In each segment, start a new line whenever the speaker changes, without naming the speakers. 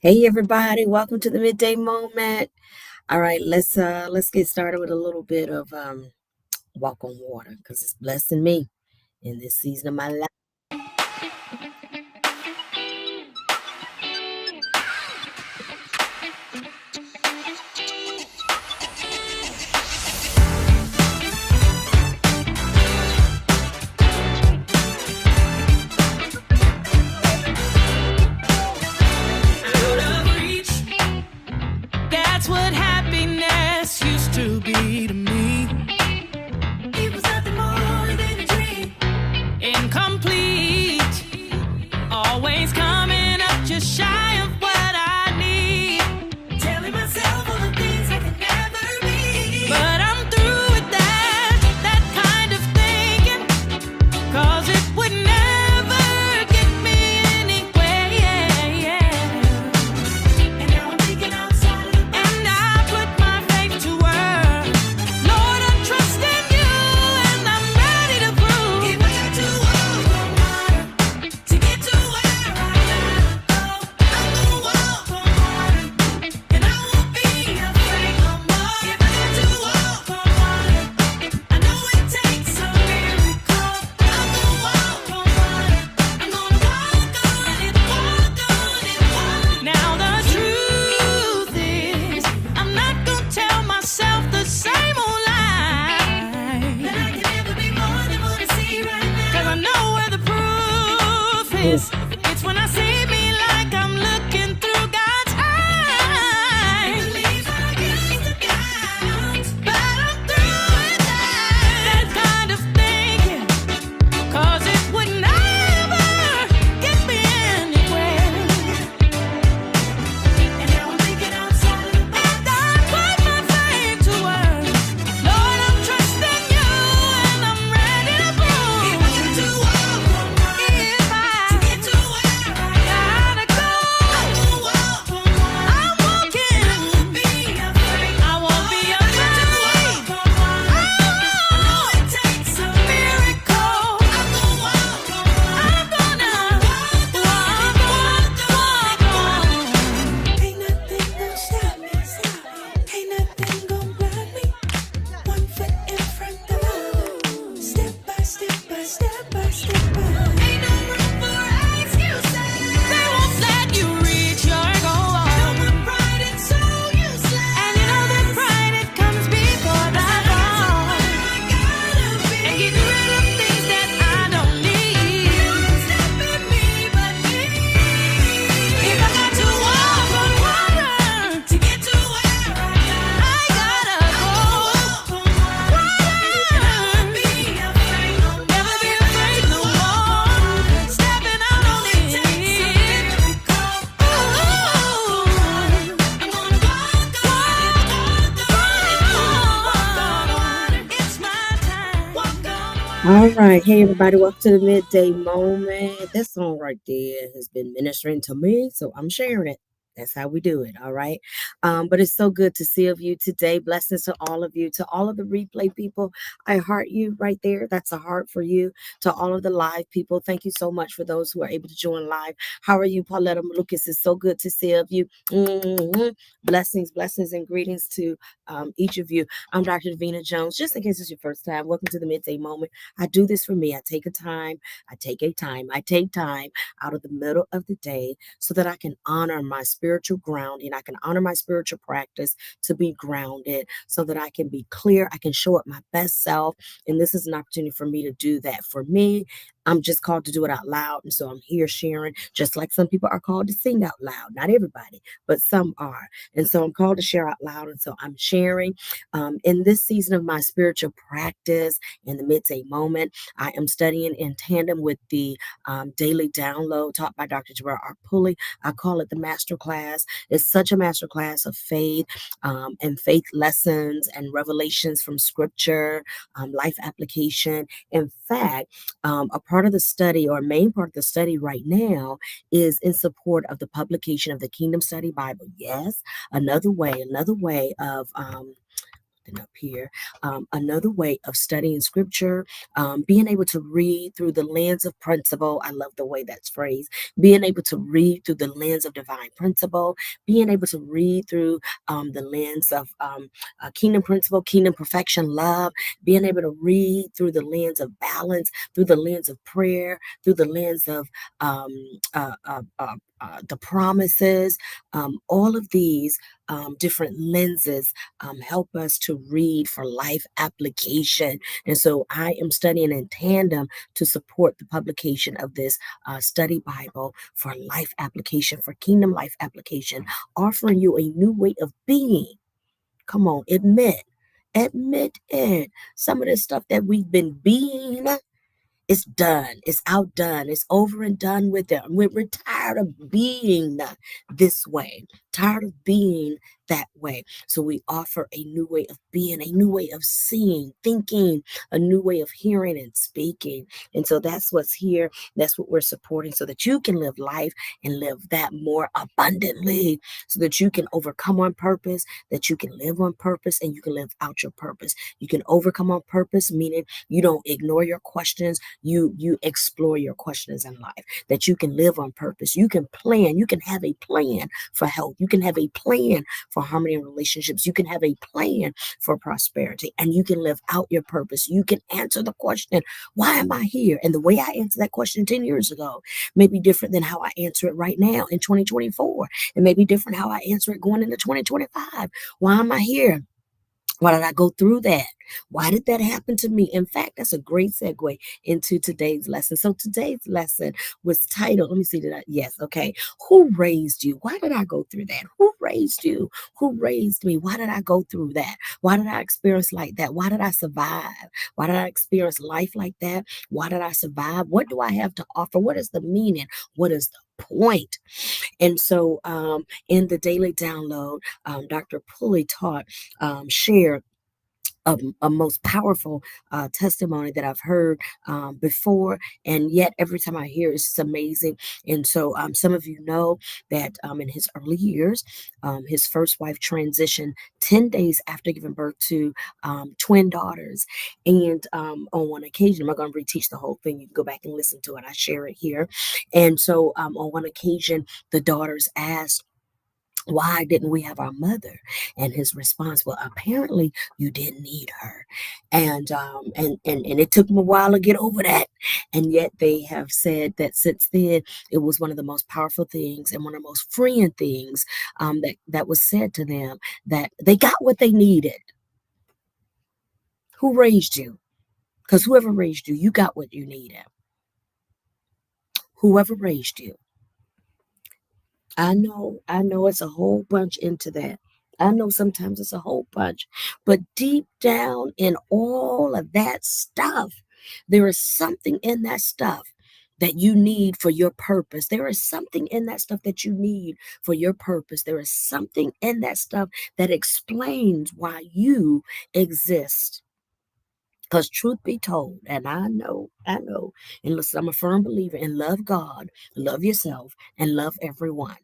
Hey everybody, welcome to the midday moment. All right, let's get started with a little bit of walk on water because it's blessing me in this season of my life.
Out of reach. That's what happiness used to be to me. It was nothing more than a dream. Incomplete. Always coming up just shy of what I need. Telling myself all the things I could never be. But I'm through with that kind of thinking. 'Cause it would never get me anywhere. And now I'm thinking outside of the box. And I put my faith to work. Lord, I trust in you, and I'm ready to prove. If I got to walk on water to get to where I gotta go, I'm gonna walk on water, and I won't be afraid no more. If I got to walk on water, I know it takes a miracle. I'm gonna walk on water. I'm gonna walk on it, walk on it, walk. Now the truth is, I'm not gonna tell myself the same old lie. That I can never be more than what I see right now. 'Cause I know where the proof is. It's when I see me like I'm looking through God's eyes. It leaves my gaze to doubt. But I'm through with that kind of thinking. 'Cause it would never get me anywhere. And now I'm thinking outside of the box. And I put my faith to work. Lord, I'm trusting you, and I'm ready to prove. If I got to walk on water, to get to where I gotta go, I'm gonna walk on water. I'm walking. I won't be afraid. I won't be afraid. I got to walk on water. I know it takes a miracle. I'm gonna walk on water. I'm gonna walk on. Ain't nothing gonna stop me. Ain't nothing gonna block me. One foot in front of the other. Step by step by step by step by. Ain't no room for excuses. They won't let you reach your goal. No more pride, it's so useless. And you know that pride, it comes before the fall. I gotta be. And getting rid of things that I don't need. No one's stopping me but me. If I got to walk on water to get to where I gotta go. Walk on water. Never be afraid no more. Never be afraid no more. Stepping out on it. Ooh, I'm gonna walk on water. It's my time. Walk on water.
All right, hey everybody, welcome to the midday moment. That song right there has been ministering to me, so I'm sharing it. That's how we do it, all right? But it's so good to see of you today. Blessings to all of you, to all of the replay people. I heart you right there. That's a heart for you. To all of the live people, thank you so much for those who are able to join live. How are you, Pauletta Lucas? It's so good to see of you. Blessings, blessings, and greetings to each of you. I'm Dr. Davina Jones. Just in case it's your first time, welcome to the midday moment. I do this for me. I take time out of the middle of the day so that I can honor my spiritual grounding. I can honor my spiritual practice to be grounded so that I can be clear. I can show up my best self. And this is an opportunity for me to do that. For me, I'm just called to do it out loud. And so I'm here sharing, just like some people are called to sing out loud. Not everybody, but some are. And so I'm called to share out loud. And so I'm sharing in this season of my spiritual practice in the midday moment. I am studying in tandem with the daily download taught by Dr. Gerard R. Pulley. I call it the master class. It's such a master class of faith and faith lessons and revelations from scripture, life application. In fact, a part of the study or a main part of the study right now is in support of the publication of the Kingdom Study Bible. Yes, another way of something up here. Another way of studying scripture, being able to read through the lens of principle. I love the way that's phrased. Being able to read through the lens of divine principle, being able to read through the lens of kingdom principle, kingdom perfection, love, being able to read through the lens of balance, through the lens of prayer, through the lens of um, the promises, all of these different lenses help us to read for life application. And so I am studying in tandem to support the publication of this study Bible for life application, for kingdom life application, offering you a new way of being. Come on, admit it. Some of the stuff that we've been being, it's done. It's outdone. It's over and done with it. We're tired of being this way, tired of being that way. So we offer a new way of being, a new way of seeing, thinking, a new way of hearing and speaking. And so that's what's here. That's what we're supporting so that you can live life and live that more abundantly, so that you can overcome on purpose, that you can live on purpose, and you can live out your purpose. You can overcome on purpose, meaning you don't ignore your questions, you explore your questions in life, that you can live on purpose, you can plan, you can have a plan for health, you can have a plan for harmony in relationships, you can have a plan for prosperity, and you can live out your purpose. You can answer the question, why am I here? And the way I answered that question 10 years ago may be different than how I answer it right now in 2024. It may be different how I answer it going into 2025. Why am I here? Why did I go through that? Why did that happen to me? In fact, that's a great segue into today's lesson. So today's lesson was titled, let me see that. Yes, okay. Who raised you? Why did I go through that? Who raised you? Who raised me? Why did I go through that? Why did I experience like that? Why did I survive? Why did I experience life like that? Why did I survive? What do I have to offer? What is the meaning? What is the point? And so in the daily download, Dr. Pulley shared a most powerful testimony that I've heard before, and yet every time I hear it's just amazing. And so some of you know that in his early years, his first wife transitioned 10 days after giving birth to twin daughters. And on one occasion, I'm not going to reteach the whole thing. You can go back and listen to it. I share it here. And so on one occasion, the daughters asked, why didn't we have our mother? And his response, well, apparently you didn't need her. And it took them a while to get over that. And yet they have said that since then, it was one of the most powerful things and one of the most freeing things that was said to them, that they got what they needed. Who raised you? Because whoever raised you, you got what you needed. Whoever raised you. I know it's a whole bunch into that. I know sometimes it's a whole bunch, but deep down in all of that stuff, there is something in that stuff that you need for your purpose. There is something in that stuff that you need for your purpose. There is something in that stuff that explains why you exist. Because truth be told, and I know, and listen, I'm a firm believer in love God, love yourself, and love everyone.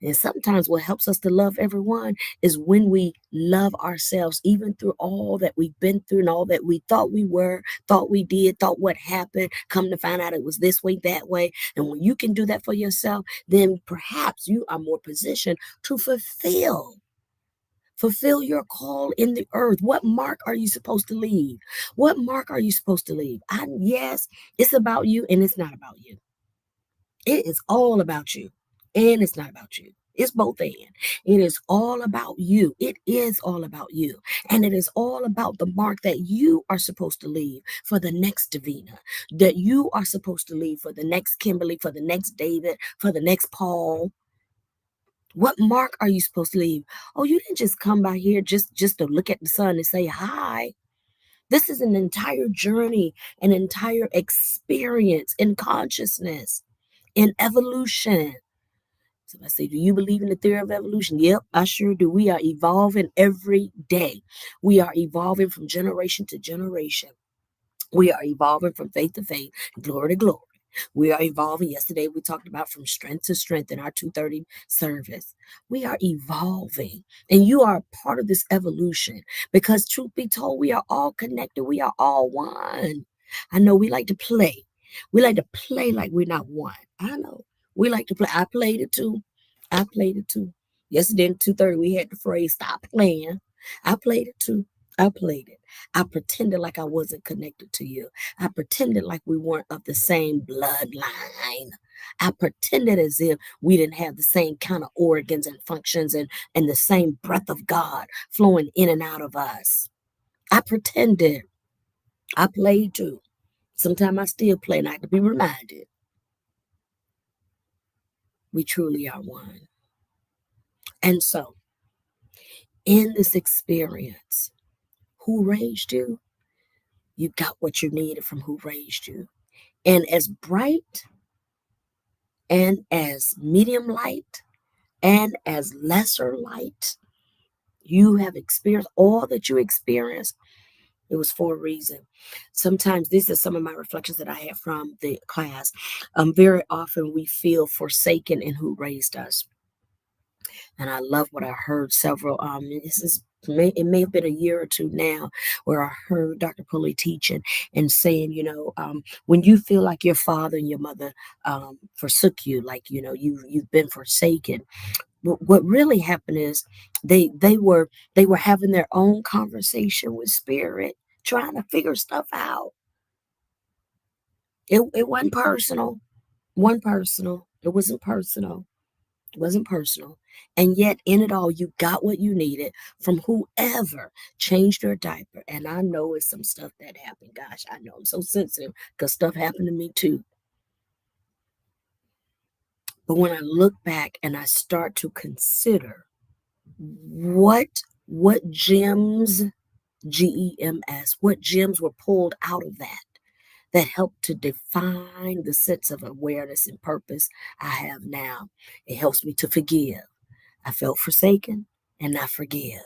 And sometimes what helps us to love everyone is when we love ourselves, even through all that we've been through and all that we thought we were, thought we did, thought what happened, come to find out it was this way, that way. And when you can do that for yourself, then perhaps you are more positioned to fulfill your call in the earth. What mark are you supposed to leave? What mark are you supposed to leave? Yes, it's about you and it's not about you. It is all about you and it's not about you. It's both and. It is all about you. It is all about you. And it is all about the mark that you are supposed to leave for the next Davina, that you are supposed to leave for the next Kimberly, for the next David, for the next Paul. What mark are you supposed to leave? Oh, you didn't just come by here just to look at the sun and say hi. This is an entire journey, an entire experience in consciousness, in evolution. So I say, do you believe in the theory of evolution? Yep, I sure do. We are evolving every day. We are evolving from generation to generation. We are evolving from faith to faith, glory to glory. We are evolving. Yesterday, we talked about from strength to strength in our 2:30 service. We are evolving, and you are a part of this evolution because, truth be told, we are all connected. We are all one. I know we like to play. We like to play like we're not one. I know. We like to play. I played it too. I played it too. Yesterday at 2:30, we had the phrase stop playing. I played it too. I played it. I pretended like I wasn't connected to you. I pretended like we weren't of the same bloodline. I pretended as if we didn't have the same kind of organs and functions and the same breath of God flowing in and out of us. I pretended. I played too. Sometimes I still play, and I have to be reminded we truly are one. And so, in this experience, who raised you? You got what you needed from who raised you. And as bright and as medium light and as lesser light you have experienced, all that you experienced, it was for a reason. Sometimes these are some of my reflections that I have from the class. Very often we feel forsaken in who raised us. And I love what I heard several, it may have been a year or two now where I heard Dr. Pulley teaching and saying, when you feel like your father and your mother forsook you, like, you've been forsaken, what really happened is they were having their own conversation with spirit, trying to figure stuff out. It wasn't personal. One personal. It wasn't personal. It wasn't personal. And yet, in it all, you got what you needed from whoever changed your diaper. And I know it's some stuff that happened. Gosh, I know I'm so sensitive because stuff happened to me too. But when I look back and I start to consider what gems, GEMS, what gems were pulled out of that helped to define the sense of awareness and purpose I have now. It helps me to forgive. I felt forsaken and I forgive.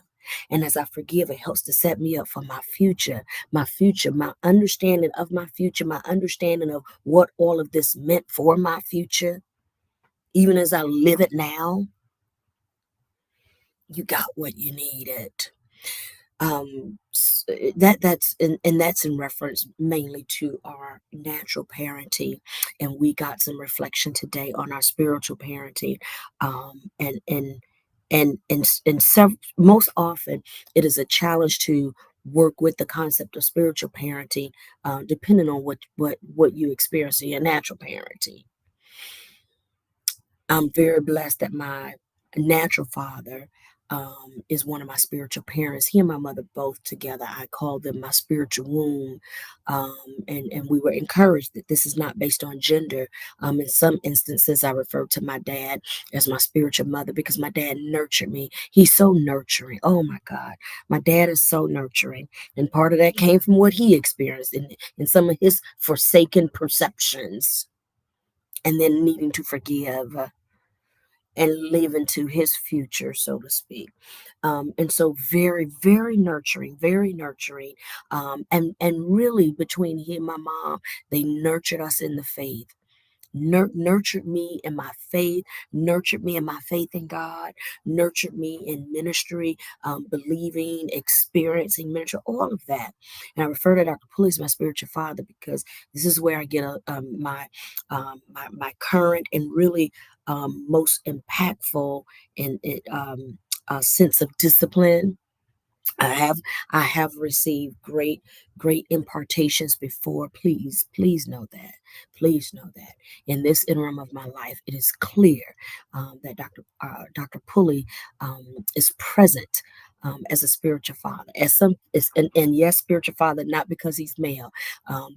And as I forgive, it helps to set me up for my future, my understanding of my future, my understanding of what all of this meant for my future. Even as I live it now, you got what you needed. That's in reference mainly to our natural parenting, and we got some reflection today on our spiritual parenting. Most often it is a challenge to work with the concept of spiritual parenting, depending on what you experience in your natural parenting. I'm very blessed that my natural father is one of my spiritual parents. He and my mother both together. I call them my spiritual womb. And we were encouraged that this is not based on gender. In some instances, I refer to my dad as my spiritual mother because my dad nurtured me. He's so nurturing. Oh my God. My dad is so nurturing. And part of that came from what he experienced in some of his forsaken perceptions and then needing to forgive and live into his future, so to speak. And so very, very nurturing, very nurturing. And really between he and my mom, they nurtured us in the faith. Nurtured me in my faith, nurtured me in my faith in God, nurtured me in ministry, believing, experiencing ministry, all of that. And I refer to Dr. Pulley as my spiritual father because this is where I get my current and really most impactful and sense of discipline. I have I have received great impartations before. Please know that. Please know that. In this interim of my life, it is clear that Dr. Pulley is present as a spiritual father, as and yes, spiritual father, not because he's male,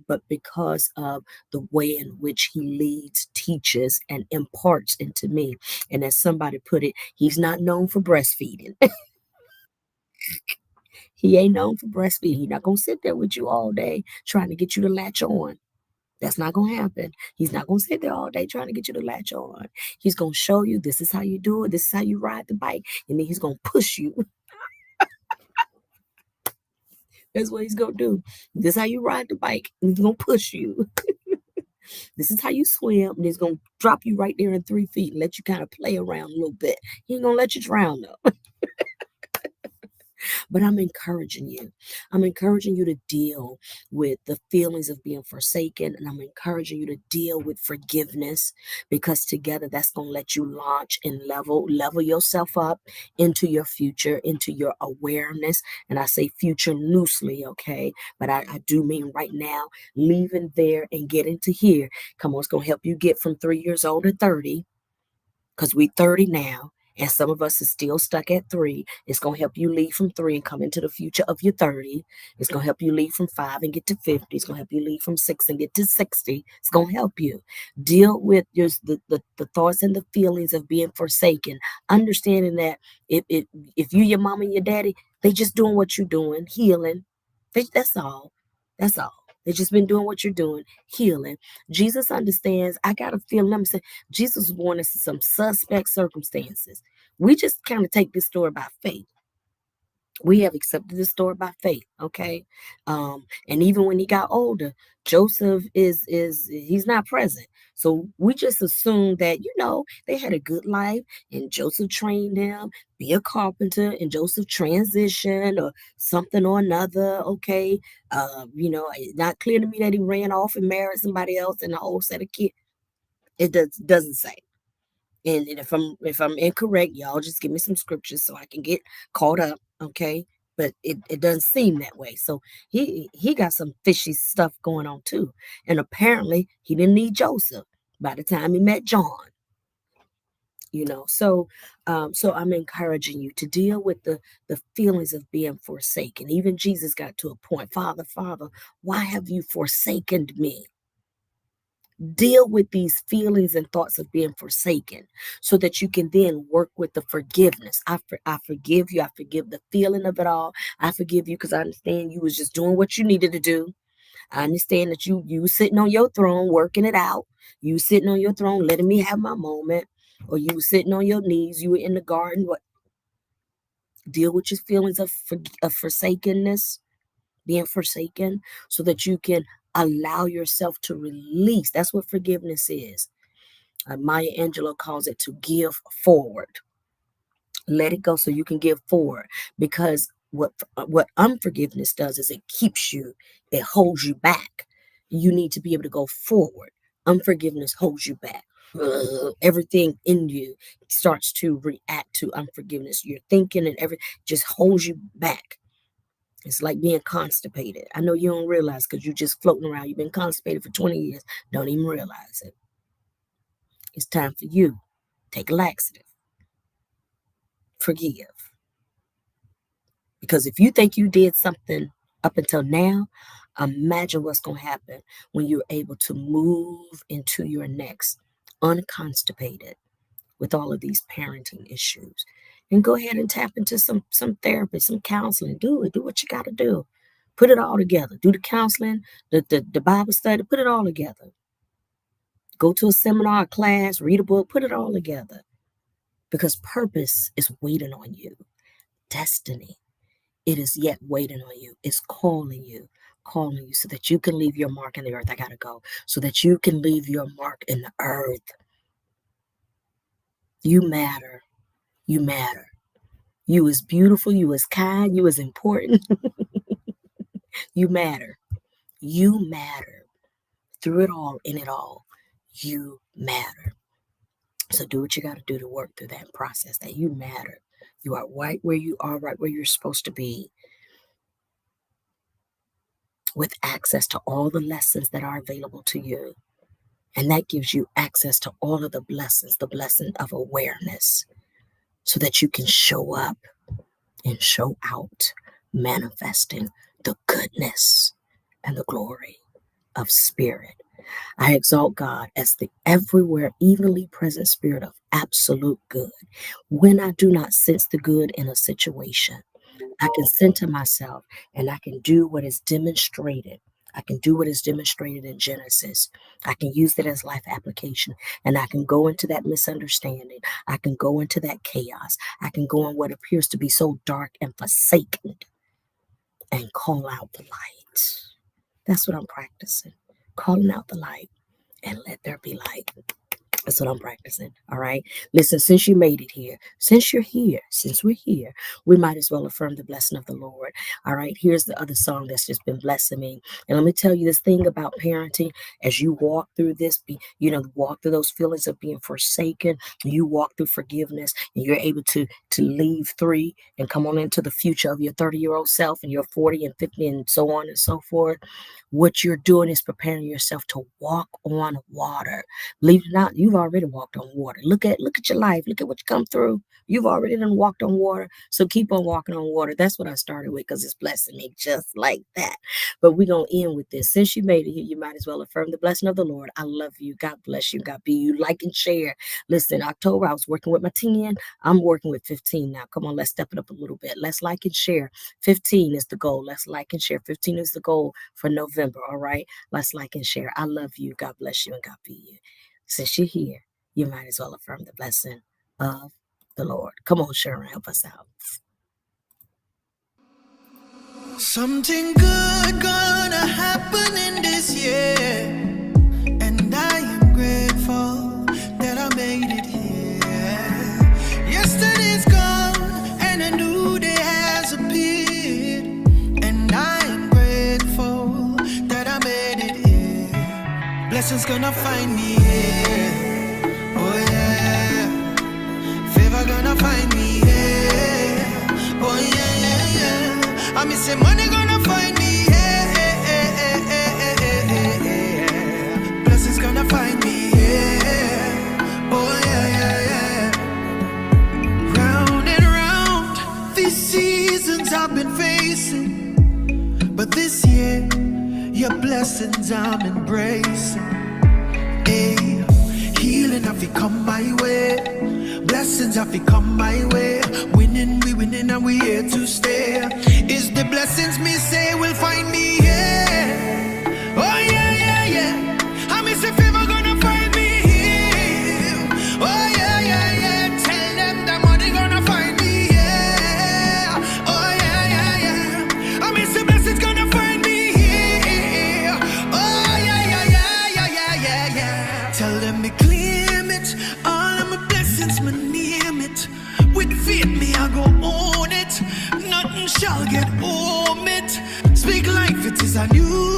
but because of the way in which he leads, teaches, and imparts into me. And as somebody put it, he's not known for breastfeeding. He ain't known for breastfeeding. He's not gonna sit there with you all day trying to get you to latch on. That's not gonna happen. He's not gonna sit there all day trying to get you to latch on. He's gonna show you this is how you do it, this is how you ride the bike, and then he's gonna push you. That's what he's gonna do. This is how you ride the bike, and he's gonna push you. This is how you swim. And it's going to drop you right there in 3 feet and let you kind of play around a little bit. He ain't going to let you drown though. But I'm encouraging you. I'm encouraging you to deal with the feelings of being forsaken. And I'm encouraging you to deal with forgiveness because together that's going to let you launch and level yourself up into your future, into your awareness. And I say future loosely, okay? But I do mean right now, leaving there and getting to here. Come on, it's going to help you get from 3 years old to 30 because we 30 now. And some of us is still stuck at three. It's going to help you leave from three and come into the future of your 30. It's going to help you leave from five and get to 50. It's going to help you leave from six and get to 60. It's going to help you deal with just the thoughts and the feelings of being forsaken. Understanding that if you, your mom and your daddy, they just doing what you're doing, healing. That's all. That's all. They just been doing what you're doing, healing. Jesus understands. I got a feeling. Let me say, Jesus was born into some suspect circumstances. We just kind of take this story by faith. We have accepted this story by faith, okay? And even when he got older, Joseph is he's not present. So we just assume that, they had a good life and Joseph trained them, be a carpenter, and Joseph transitioned or something or another, okay? It's not clear to me that he ran off and married somebody else and a whole set of kids. It doesn't say. And if I'm incorrect, y'all just give me some scriptures so I can get caught up, okay? But it doesn't seem that way. So he got some fishy stuff going on too. And apparently he didn't need Joseph by the time he met John. So I'm encouraging you to deal with the feelings of being forsaken. Even Jesus got to a point, Father, why have you forsaken me? Deal with these feelings and thoughts of being forsaken so that you can then work with the forgiveness. I forgive you. I forgive the feeling of it all. I forgive you because I understand you was just doing what you needed to do. I understand that you sitting on your throne working it out. You sitting on your throne letting me have my moment, or you sitting on your knees. You were in the garden. What? Deal with your feelings of forsakenness, being forsaken, so that you can allow yourself to release. That's what forgiveness is. Maya Angelou calls it to give forward. Let it go so you can give forward. Because what unforgiveness does is it keeps you, it holds you back. You need to be able to go forward. Unforgiveness holds you back. Everything in you starts to react to unforgiveness. Your thinking and everything just holds you back. It's like being constipated. I know you don't realize because you're just floating around. You've been constipated for 20 years. Don't even realize it. It's time for you. Take a laxative. Forgive. Because if you think you did something up until now, imagine what's going to happen when you're able to move into your next unconstipated with all of these parenting issues. And go ahead and tap into some therapy, some counseling. Do it. Do what you got to do. Put it all together. Do the counseling, the Bible study, put it all together. Go to a seminar, a class, read a book, put it all together. Because purpose is waiting on you. Destiny, it is yet waiting on you. It's calling you so that you can leave your mark in the earth. I got to go. So that you can leave your mark in the earth. You matter. You matter. You is beautiful. You is kind. You is important. You matter. You matter. Through it all, in it all, you matter. So do what you got to do to work through that process, that you matter. You are right where you are, right where you're supposed to be, with access to all the lessons that are available to you. And that gives you access to all of the blessings, the blessing of awareness, so that you can show up and show out, manifesting the goodness and the glory of spirit. I exalt God as the everywhere evenly present spirit of absolute good. When I do not sense the good in a situation, I can center myself and I can do what is demonstrated. I can do what is demonstrated in Genesis. I can use that as life application, and I can go into that misunderstanding. I can go into that chaos. I can go in what appears to be so dark and forsaken and call out the light. That's what I'm practicing, calling out the light and let there be light. That's what I'm practicing. All right. Listen, since you made it here, since you're here, since we're here, we might as well affirm the blessing of the Lord. All right. Here's the other song that's just been blessing me. And let me tell you this thing about parenting. As you walk through this, walk through those feelings of being forsaken, you walk through forgiveness, and you're able to leave 3 and come on into the future of your 30-year-old self and your 40 and 50 and so on and so forth. What you're doing is preparing yourself to walk on water. Believe it or not, you've already walked on water. Look at your life. Look at what you come through. You've already done walked on water. So keep on walking on water. That's what I started with because it's blessing me just like that. But we're going to end with this. Since you made it here, you might as well affirm the blessing of the Lord. I love you. God bless you. God be you. Like and share. Listen, October, I was working with my 10. I'm working with 15 now. Come on, let's step it up a little bit. Let's like and share. 15 is the goal. Let's like and share. 15 is the goal for November. All right. Let's like and share. I love you. God bless you and God be you. Since you're here, you might as well affirm the blessing of the Lord. Come on, Sharon, help us out.
Something good gonna happen in this year, and I am grateful that I made it here. Yesterday's gone and a new day has appeared, and I am grateful that I made it here. Blessings gonna find me here, oh yeah. Favor gonna find me here, oh yeah, yeah, yeah. I miss say money gonna find me here, blessings gonna find me here, oh yeah, yeah, yeah. Round and round, these seasons I've been facing, but this year, your blessings I'm embracing. Hey, healing have to come my way, blessings have to come my way. Winning, we winning and we here to stay. Is the blessings me say will find me here? Oh yeah, yeah, yeah. I miss if favor gonna find me here. Oh yeah, yeah, yeah. Tell them the money gonna find me here. Oh yeah, yeah, yeah. I miss the blessings gonna find me here. Oh yeah, yeah, yeah, yeah, yeah, yeah, yeah. Tell them me claim it. All of my blessings, me name it. With faith, me I go own it. Nothing shall get home it. Speak life, it is a new